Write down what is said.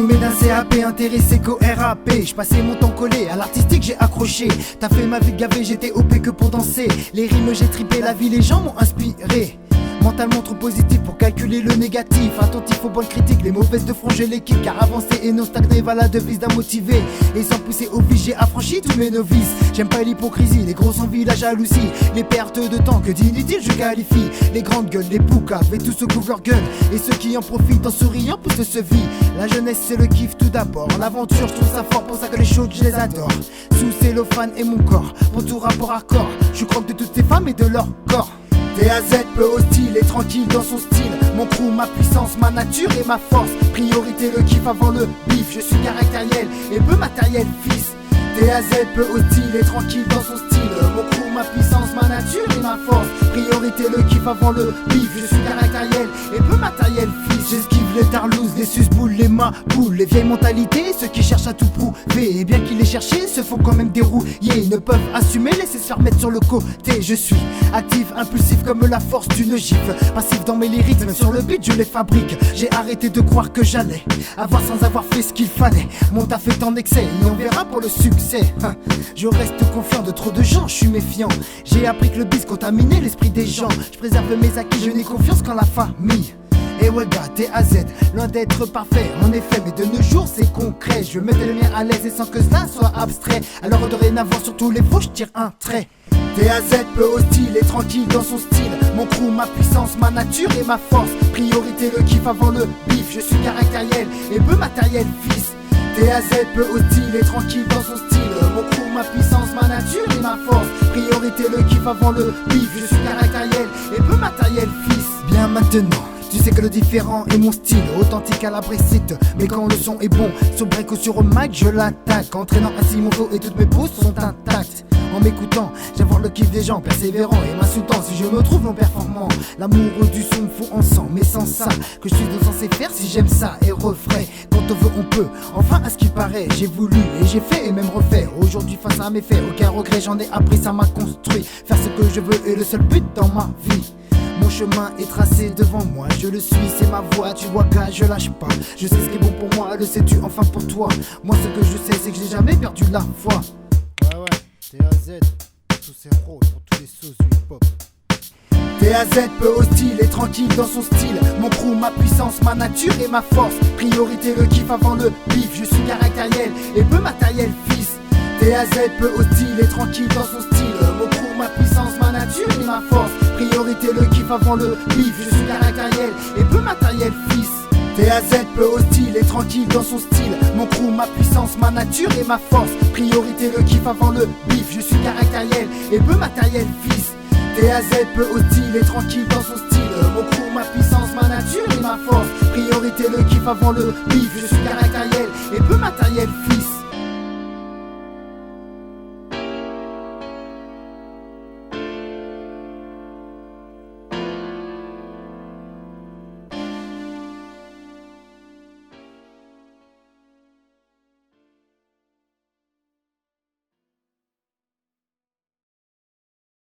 Diplômé d'un CAP, intéressé qu'au RAP. J'passais mon temps collé, à l'artistique j'ai accroché. T'as fait ma vie gavée, j'étais OP que pour danser. Les rimes j'ai trippé, la vie les gens m'ont inspiré. Mentalement trop positif pour calculer le négatif. Attentif aux bonnes critiques, les mauvaises de front je les quitte. Car avancer et non stagner va la devise d'un motivé. Et sans pousser au vice j'ai affranchi tous mes novices. J'aime pas l'hypocrisie, les grosses envies, la jalousie. Les pertes de temps que d'inutiles je qualifie. Les grandes gueules, les poucaves et tous ceux qui ouvrent leur gueule. Et ceux qui en profitent en souriant poussent ce vie. La jeunesse c'est le kiff tout d'abord. L'aventure je trouve ça fort, pour ça que les chaudes je les adore. Sous cellophane et mon corps, pour tout rapport à corps. Je croque de toutes ces femmes et de leur corps. DAZ peu hostile et tranquille dans son style. Mon crew, ma puissance, ma nature et ma force. Priorité le kiff avant le bif. Je suis caractériel et peu matériel fils. DAZ peu hostile et tranquille dans son style. Mon crew, ma puissance, ma nature et ma force. Priorité le kiff avant le bif. Je suis caractériel et peu matériel fils. J'esquive les tarlouses, les susboules, les maboules. Les vieilles mentalités, ceux qui cherchent à tout prouver. Et bien qu'ils les cherchent, se font quand même dérouiller. Ils ne peuvent assumer, laisser se faire mettre sur le côté. Je suis actif, impulsif comme la force d'une gifle. Passif dans mes lyrics, même sur le beat je les fabrique. J'ai arrêté de croire que j'allais avoir sans avoir fait ce qu'il fallait. Mon taf est en excès et on verra pour le succès. Je reste confiant, de trop de gens je suis méfiant. J'ai appris que le bis contaminait l'esprit des gens. Je préserve mes acquis, je n'ai confiance qu'en la famille. Et ouais gars, TAZ, loin d'être parfait en effet, mais de nos jours c'est concret. Je mets le mien à l'aise et sans que cela soit abstrait. Alors dorénavant sur tous les faux je tire un trait. DAZ peu hostile et tranquille dans son style. Mon crew, ma puissance, ma nature et ma force. Priorité le kiff avant le bif. Je suis caractériel et peu matériel fils. DAZ peu hostile et tranquille dans son style. Mon crew, ma puissance, ma nature et ma force. Priorité le kiff avant le bif. Je suis caractériel et peu matériel fils. Bien maintenant tu sais que le différent est mon style, authentique à la Brexit. Mais quand le son est bon, sur break ou sur mic, je l'attaque. Entraînant ainsi mon flow et toutes mes poses sont intactes. En m'écoutant, j'aime voir le kiff des gens persévérants et m'insultant si je me trouve non performant. L'amour du son me fout en sang, mais sans ça, que je suis censé faire si j'aime ça. Et refrais, quand on veut on peut, enfin à ce qui paraît. J'ai voulu et j'ai fait et même refait. Aujourd'hui face à mes faits, aucun regret, j'en ai appris, ça m'a construit. Faire ce que je veux est le seul but dans ma vie. Mon chemin est tracé devant moi, je le suis, c'est ma voix, tu vois gars, je lâche pas. Je sais ce qui est bon pour moi, le sais-tu enfin pour toi. Moi ce que je sais c'est que j'ai jamais perdu la foi. Ouais, DAZ, tous ces rôles pour tous les sauces du hip-hop. DAZ peu hostile et tranquille dans son style. Mon crew, ma puissance, ma nature et ma force. Priorité le kiff avant le bif. Je suis caractériel et peu matériel fils. DAZ peu hostile et tranquille dans son style. Mon crew, ma puissance, ma nature et ma force. Priorité le kiff avant le bif. Je suis caractériel et peu matériel fils. DAZ peu hostile et tranquille dans son style. Mon crew, ma puissance, ma nature et ma force. Priorité le kiff avant le bif. Je suis caractériel et peu matériel fils. DAZ peu hostile et tranquille dans son style. Mon crew, ma puissance, ma nature et ma force. Priorité le kiff avant le bif. Je suis caractériel et peu matériel fils.